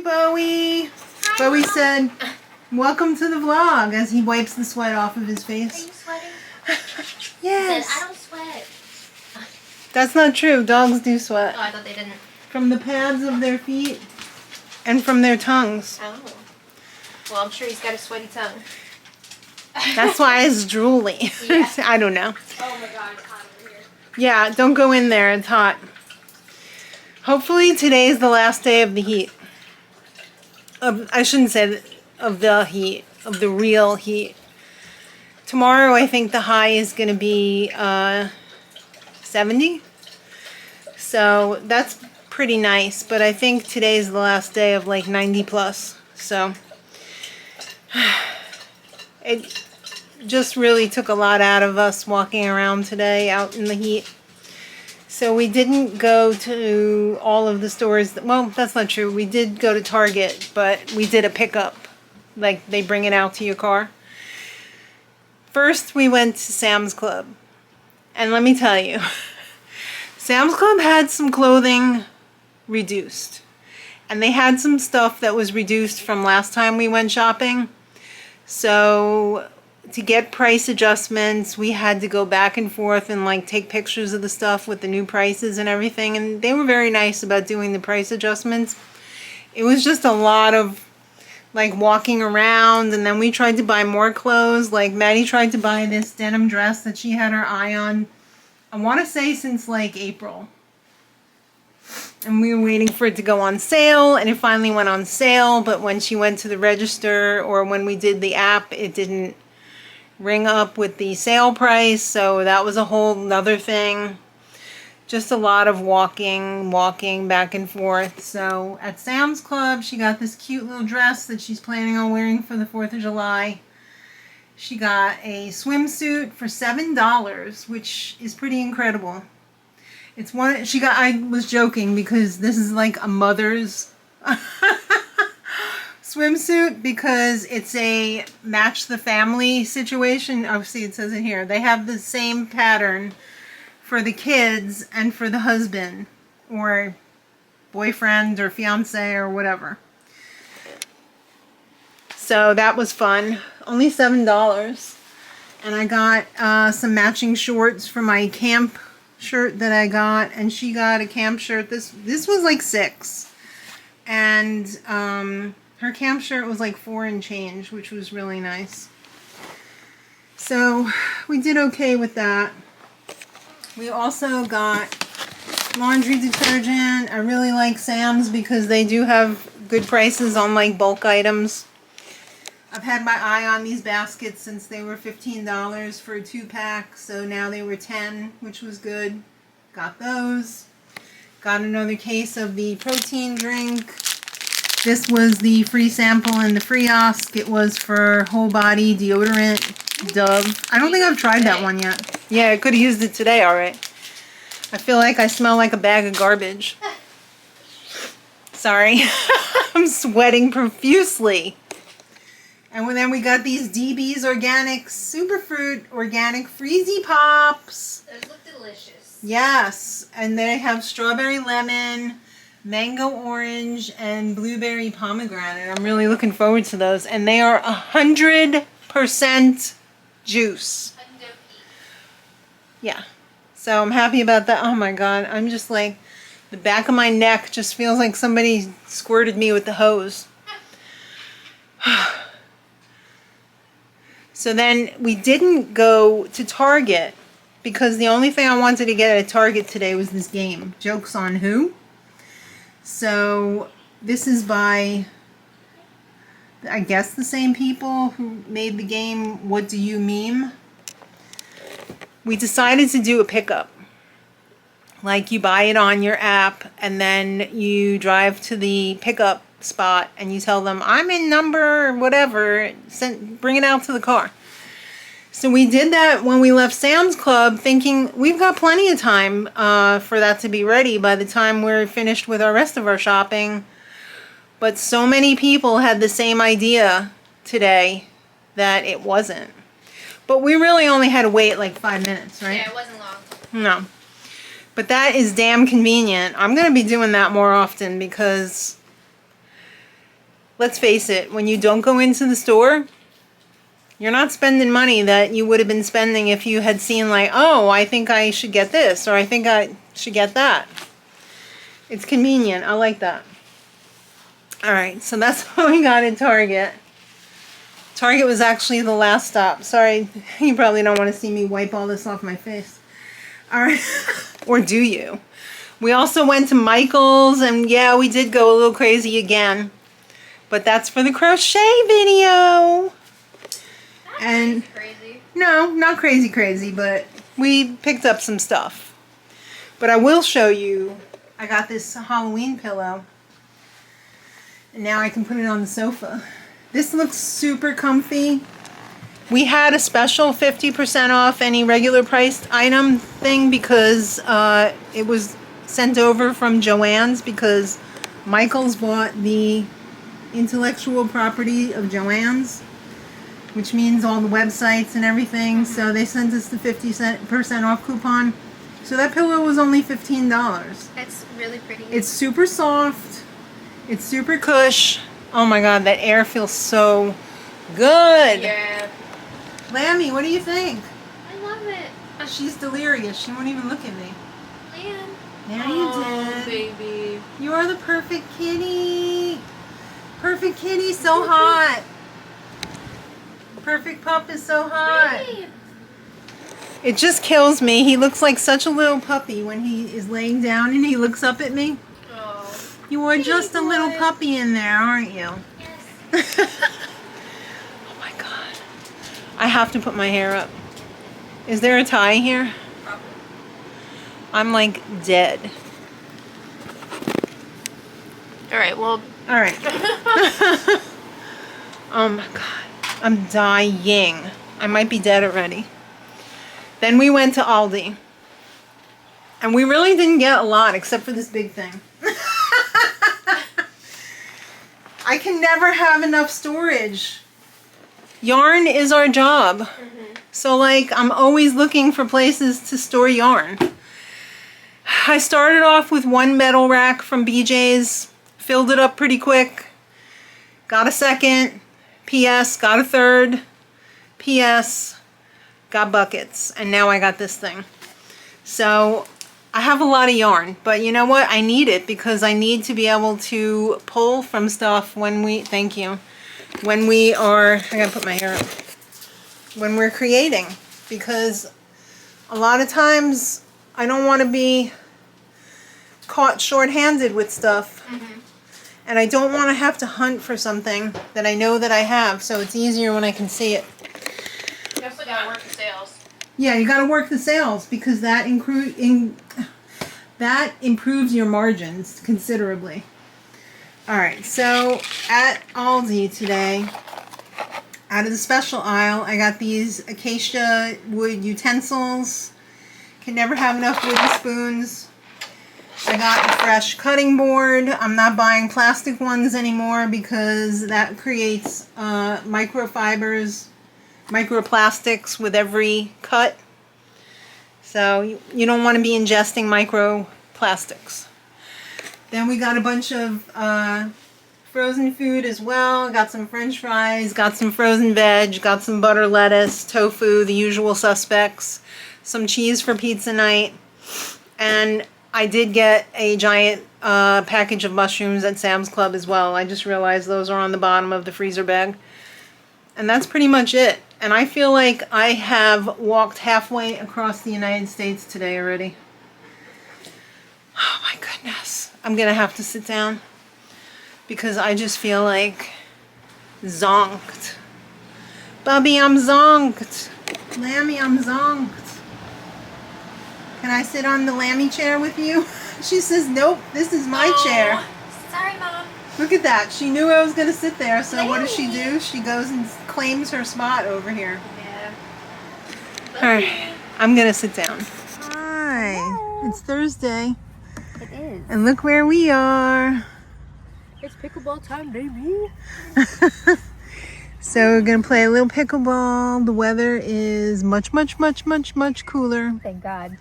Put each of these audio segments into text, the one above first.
Bowie. Hi, Bowie Mom. said, "Welcome to the vlog," as he wipes the sweat off of his Are face. you sweating? Yes. He said, I don't sweat. That's not true. Dogs do sweat. Oh, I thought they didn't. From the pads of their feet and from their tongues. Oh. Well, I'm sure he's got a sweaty tongue. That's why it's drooly. Yeah. I don't know. Oh my god, it's hot over here. Yeah, don't go in there. It's hot. Hopefully today is the last day of the heat. I shouldn't say of the heat, of the real heat. Tomorrow I think the high is going to be 70. So that's pretty nice. But I think today's the last day of like 90 plus. So it just really took a lot out of us walking around today out in the heat. So we didn't go to all of the stores. Well, that's not true. We did go to Target, but we did a pickup. Like they bring it out to your car. First, we went to Sam's Club. And let me tell you, Sam's Club had some clothing reduced. And they had some stuff that was reduced from last time we went shopping. So to get price adjustments, we had to go back and forth and like take pictures of the stuff with the new prices and everything. And they were very nice about doing the price adjustments. It was just a lot of like walking around, and then we tried to buy more clothes. Like Maddie tried to buy this denim dress that she had her eye on, I want to say since like April. And we were waiting for it to go on sale, and it finally went on sale. But when she went to the register, or when we did the app, it didn't ring up with the sale price. So that was a whole nother thing. Just a lot of walking back and forth. So at Sam's Club, she got this cute little dress that she's planning on wearing for the 4th of July. She got a swimsuit for $7, which is pretty incredible. It's one she got. I was joking because this is like a mother's swimsuit, because it's a match the family situation. Oh, see, it says it here. They have the same pattern for the kids and for the husband or boyfriend or fiance or whatever. So that was fun. Only $7. And I got some matching shorts for my camp shirt that I got, and she got a camp shirt. This was like $6, and her camp shirt was like $4 and change, which was really nice. So we did okay with that. We also got laundry detergent. I really like Sam's because they do have good prices on like bulk items. I've had my eye on these baskets since they were $15 for a 2-pack, so now they were $10, which was good. Got those. Got another case of the protein drink. This was the free sample in the Friosk. It was for whole body deodorant, Dove. I don't think I've tried that one yet. Yeah, I could have used it today, alright. I feel like I smell like a bag of garbage. Sorry. I'm sweating profusely. And then we got these DB's Organic Superfruit Organic Freezy Pops. Those look delicious. Yes. And they have strawberry lemon, mango orange, and blueberry pomegranate. I'm really looking forward to those. And they are 100% juice. Yeah. So I'm happy about that. Oh my god. I'm just like, the back of my neck just feels like somebody squirted me with the hose. So then we didn't go to Target because the only thing I wanted to get at Target today was this game, Jokes on Who. So this is by, I guess, the same people who made the game What Do You Meme? We decided to do a pickup. Like you buy it on your app and then you drive to the pickup spot and you tell them, I'm in number whatever, bring it out to the car. So we did that when we left Sam's Club, thinking we've got plenty of time for that to be ready by the time we're finished with our rest of our shopping. But so many people had the same idea today that it wasn't. But we really only had to wait like 5 minutes, right? Yeah, it wasn't long. No. But that is damn convenient. I'm going to be doing that more often because let's face it, when you don't go into the store, you're not spending money that you would have been spending if you had seen like, oh, I think I should get this, or I think I should get that. It's convenient. I like that. All right, so that's what we got at Target. Target was actually the last stop. Sorry, you probably don't want to see me wipe all this off my face. All right, or do you? We also went to Michael's, and yeah, we did go a little crazy again. But that's for the crochet video. And Crazy. no, not crazy, but we picked up some stuff. But I will show you, I got this Halloween pillow. And now I can put it on the sofa. This looks super comfy. We had a special 50% off any regular priced item thing because it was sent over from Joann's because Michael's bought the intellectual property of Joann's, which means all the websites and everything. So they sent us the 50% off coupon. So that pillow was only $15. It's really pretty. It's super soft. It's super cush. Oh my god, that air feels so good. Yeah. Lammy, what do you think? I love it. She's delirious. She won't even look at me. Lamb. There you did. Baby. You are the perfect kitty. Perfect kitty, so hot. Perfect pup is so hot. Babe. It just kills me. He looks like such a little puppy when he is laying down and he looks up at me. Oh. You are just a little puppy in there, aren't you? Yes. Oh my god. I have to put my hair up. Is there a tie here? Probably. I'm like dead. All right. Well. All right. Oh my god. I'm dying. I might be dead already. Then we went to Aldi. And we really didn't get a lot except for this big thing. I can never have enough storage. Yarn is our job. So like I'm always looking for places to store yarn. I started off with one metal rack from BJ's. Filled it up pretty quick. Got a second. PS. Got a third. PS. Got buckets. And now I got this thing. So I have a lot of yarn, but you know what? I need it because I need to be able to pull from stuff when we, thank you, when we are, I gotta put my hair up, when we're creating, because a lot of times I don't want to be caught short-handed with stuff. And I don't want to have to hunt for something that I know that I have, so it's easier when I can see it. You also gotta work the sales. Yeah, you got to work the sales because that improves your margins considerably. All right, so at Aldi today, out of the special aisle, I got these acacia wood utensils. Can never have enough wooden spoons. I got a fresh cutting board. I'm not buying plastic ones anymore because that creates microfibers, microplastics with every cut. So you don't want to be ingesting microplastics. Then we got a bunch of frozen food as well. Got some french fries, got some frozen veg, got some butter lettuce, tofu, the usual suspects, some cheese for pizza night, and I did get a giant package of mushrooms at Sam's Club as well. I just realized those are on the bottom of the freezer bag. And that's pretty much it. And I feel like I have walked halfway across the United States today already. Oh my goodness. I'm going to have to sit down because I just feel like zonked. Bubby, I'm zonked. Lammy, I'm zonked. Can I sit on the Lammy chair with you? She says, nope, this is my chair. Sorry, Mom. Look at that. She knew I was going to sit there, so what does she do? She goes and claims her spot over here. Yeah. Alright, I'm going to sit down. Hi, it's Thursday, It is. and look where we are. It's pickleball time, baby. So we're going to play a little pickleball. The weather is much, much, much, much, much cooler. Thank God.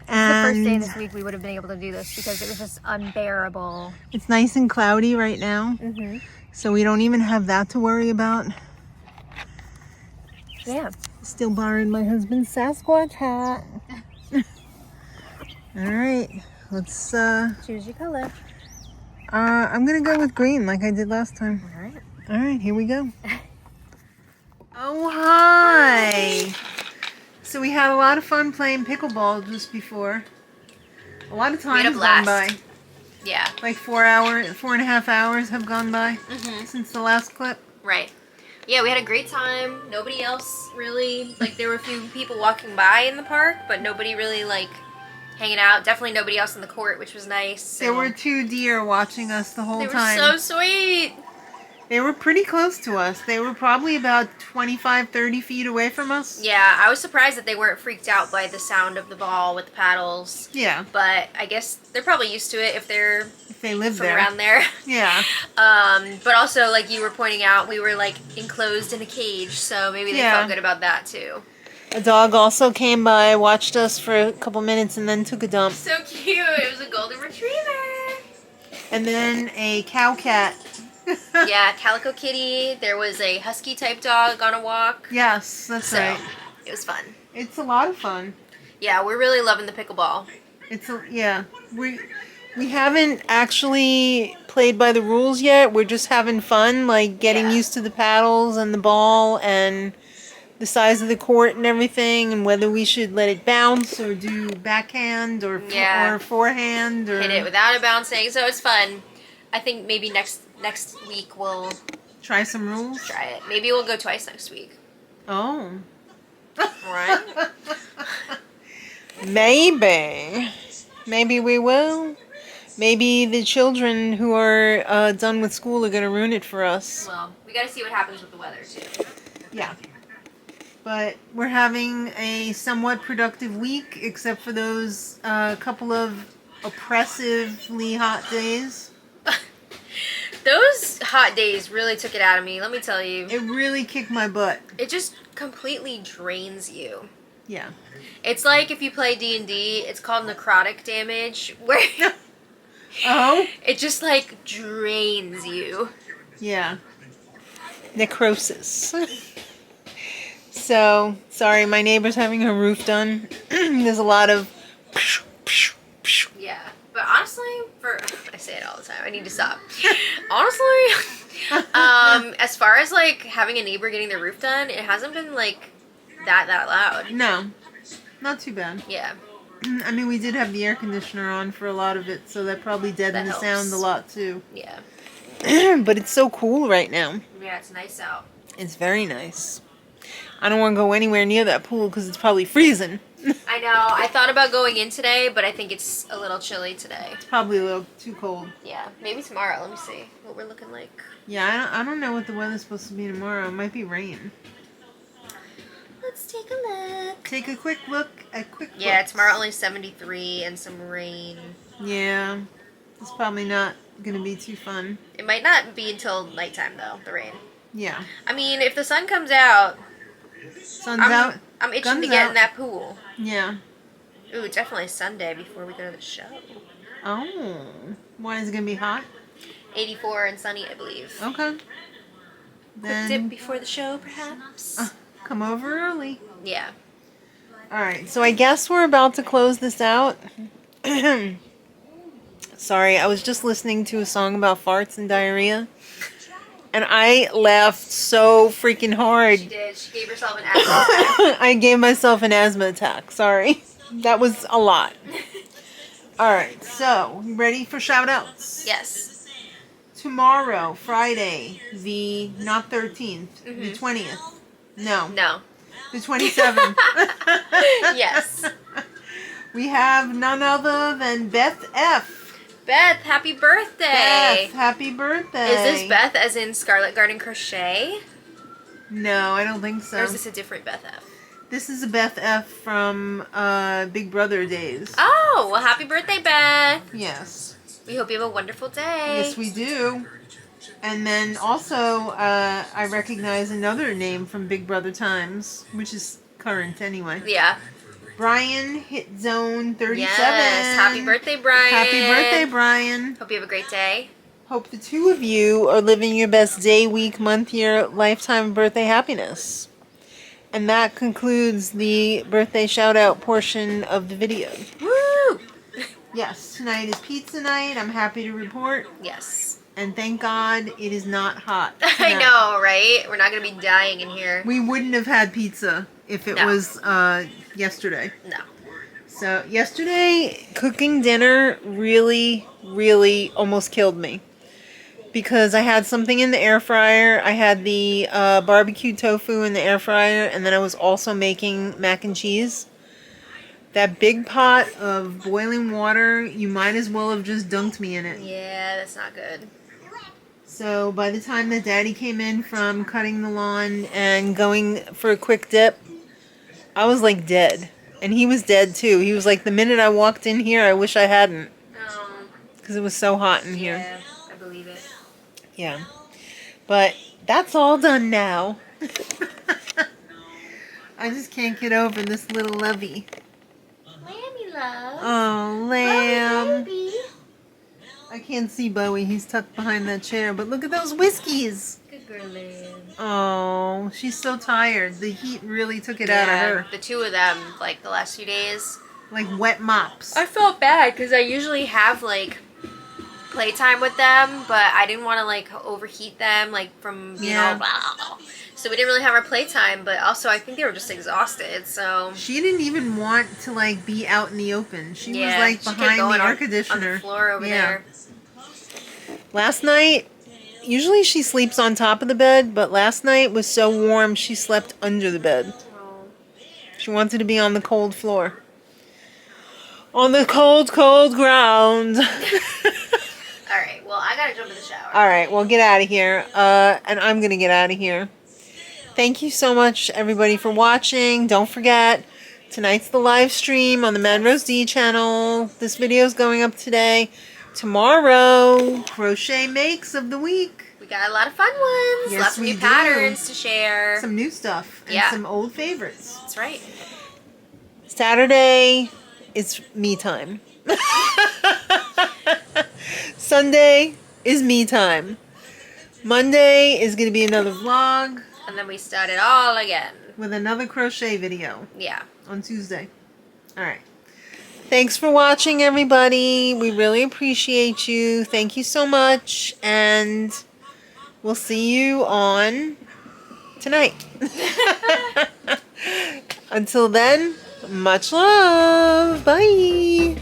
And first day And this week we would have been able to do this because it was just unbearable. it's nice and cloudy right now. Mm-hmm. So we don't even have that to worry about. Yeah. Still borrowing my husband's Sasquatch hat. All right, let's Choose your color. I'm gonna go with green like I did last time. All right. All right, here we go. Oh, hi. So we had a lot of fun playing pickleball just before. A lot of time had a has gone blast. by. Yeah. Like 4.5 hours have gone by since the last clip. Right. Yeah, we had a great time. Nobody else really, like there were a few people walking by in the park, but nobody really like hanging out. Definitely nobody else in the court, which was nice. There were 2 deer watching us the whole They were time. so sweet. They were pretty close to us. They were probably about 25, 30 feet away from us. Yeah, I was surprised that they weren't freaked out by the sound of the ball with the paddles. Yeah. But I guess they're probably used to it if they're If they live from there. around there. Yeah. But also, like you were pointing out, we were like enclosed in a cage, so maybe they Yeah. felt good about that too. A dog also came by, watched us for a couple minutes, and then took a dump. So cute. It was a golden retriever. And then a cow cat. Yeah, calico kitty. There was a husky type dog on a walk. Yes, that's So right. it was fun. It's a lot of fun. Yeah, we're really loving the pickleball. We haven't actually played by the rules yet. We're just having fun, like getting Yeah. used to the paddles and the ball and the size of the court and everything, and whether we should let it bounce or do backhand or Yeah. or forehand or Hit it without it bouncing, so it's fun. I think maybe next week we'll try some rules. try it. Maybe we'll go twice next week. Oh. Right? Maybe we will. Maybe the children who are done with school are going to ruin it for us. Well, we gotta see what happens with the weather too. Yeah. But we're having a somewhat productive week, except for those couple of oppressively hot days. Those hot days really took it out of me, let me tell you. It really kicked my butt. It just completely drains you. Yeah. It's like if you play D&D, it's called necrotic damage, where Oh? it just like drains you. Yeah. Necrosis. So, sorry, my neighbor's having her roof done. There's a lot of... Yeah, but honestly, I say it all the time, I need to stop. Honestly, as far as like having a neighbor getting their roof done, it hasn't been like that loud. No. Not too bad. Yeah. I mean, we did have the air conditioner on for a lot of it, so that probably deadened That the sound helps. a lot too. Yeah. But it's so cool right now. Yeah, it's nice out. It's very nice. I don't want to go anywhere near that pool because it's probably freezing. I know. I thought about going in today, but I think it's a little chilly today. It's probably a little too cold. Yeah, maybe tomorrow. Let me see what we're looking like. Yeah, I don't know what the weather's supposed to be tomorrow. It might be rain. Let's take a look. Take a quick look. Yeah, tomorrow only 73 and some rain. Yeah. It's probably not going to be too fun. It might not be until nighttime, though, the rain. Yeah. I mean, if the sun comes out, Sun's out. I'm itching Guns to get out. in that pool. Yeah. Ooh, definitely Sunday before we go to the show. Oh. Why is it going to be hot? 84 and sunny, I believe. Okay. Quick dip before the show, perhaps? Come over early. Yeah. Alright, so I guess we're about to close this out. Sorry, I was just listening to a song about farts and diarrhea. And I laughed so freaking hard. She did. She gave herself an asthma attack. I gave myself an asthma attack. Sorry. That was a lot. Alright, so, you ready for shout-outs? Yes. Tomorrow, Friday, the, not 13th, the 20th. No, No. the 27th. Yes. We have none other than Beth F. Beth, happy birthday. Beth, happy birthday. Is this Beth as in Scarlet Garden Crochet? No, I don't think so. Or is this a different Beth F? This is a Beth F from Big Brother days. Oh, well, happy birthday, Beth. Yes. We hope you have a wonderful day. Yes, we do. And then also, I recognize another name from Big Brother times, which is current anyway. Yeah. Brian hit zone 37. Yes, happy birthday, Brian. Happy birthday, Brian. Hope you have a great day. Hope the two of you are living your best day, week, month, year, lifetime birthday happiness. And that concludes the birthday shout out portion of the video. Woo! Yes, tonight is pizza night. I'm happy to report. Yes. And thank God it is not hot. I tonight. know, right? We're not going to be dying in here. We wouldn't have had pizza if it was yesterday. No. So yesterday, cooking dinner really, really almost killed me. Because I had something in the air fryer. I had the barbecue tofu in the air fryer. And then I was also making mac and cheese. That big pot of boiling water, you might as well have just dunked me in it. Yeah, that's not good. So by the time that Daddy came in from cutting the lawn and going for a quick dip, I was like dead. And he was dead too. He was like, the minute I walked in here, I wish I hadn't. Because it was so hot in here. Yeah, I believe it. Yeah. But that's all done now. I just can't get over this little lovey. Lammy love. Oh, lamb. Oh, baby. I can't see Bowie. He's tucked behind that chair. But look at those whiskies. Good girl, Lamb. Oh, she's so tired. The heat really took it out of her. The two of them, like the last few days. Like wet mops. I felt bad because I usually have like playtime with them, but I didn't want to like overheat them, like from being all blah, blah, blah. So we didn't really have our playtime, but also I think they were just exhausted. So she didn't even want to like be out in the open. She was like she kept behind going the air on conditioner. the floor over there. Last night, usually she sleeps on top of the bed, but last night was so warm she slept under the bed. Oh. She wanted to be on the cold floor. On the cold, cold ground. Alright, well, I gotta jump in the shower. Alright, well, get out of here. And I'm gonna get out of here. Thank you so much, everybody, for watching. Don't forget, tonight's the live stream on the Mad Rose D channel. This video is going up today. Tomorrow, crochet makes of the week. We got a lot of fun ones. Yes, Lots of we new do. patterns to share. Some new stuff and Yeah. some old favorites. That's right. Saturday is me time. Sunday is me time. Monday is going to be another vlog And then we start it all again. with another crochet video Yeah. on Tuesday. Alright. Thanks for watching, everybody. We really appreciate you. Thank you so much. And we'll see you on tonight. Until then, much love. Bye.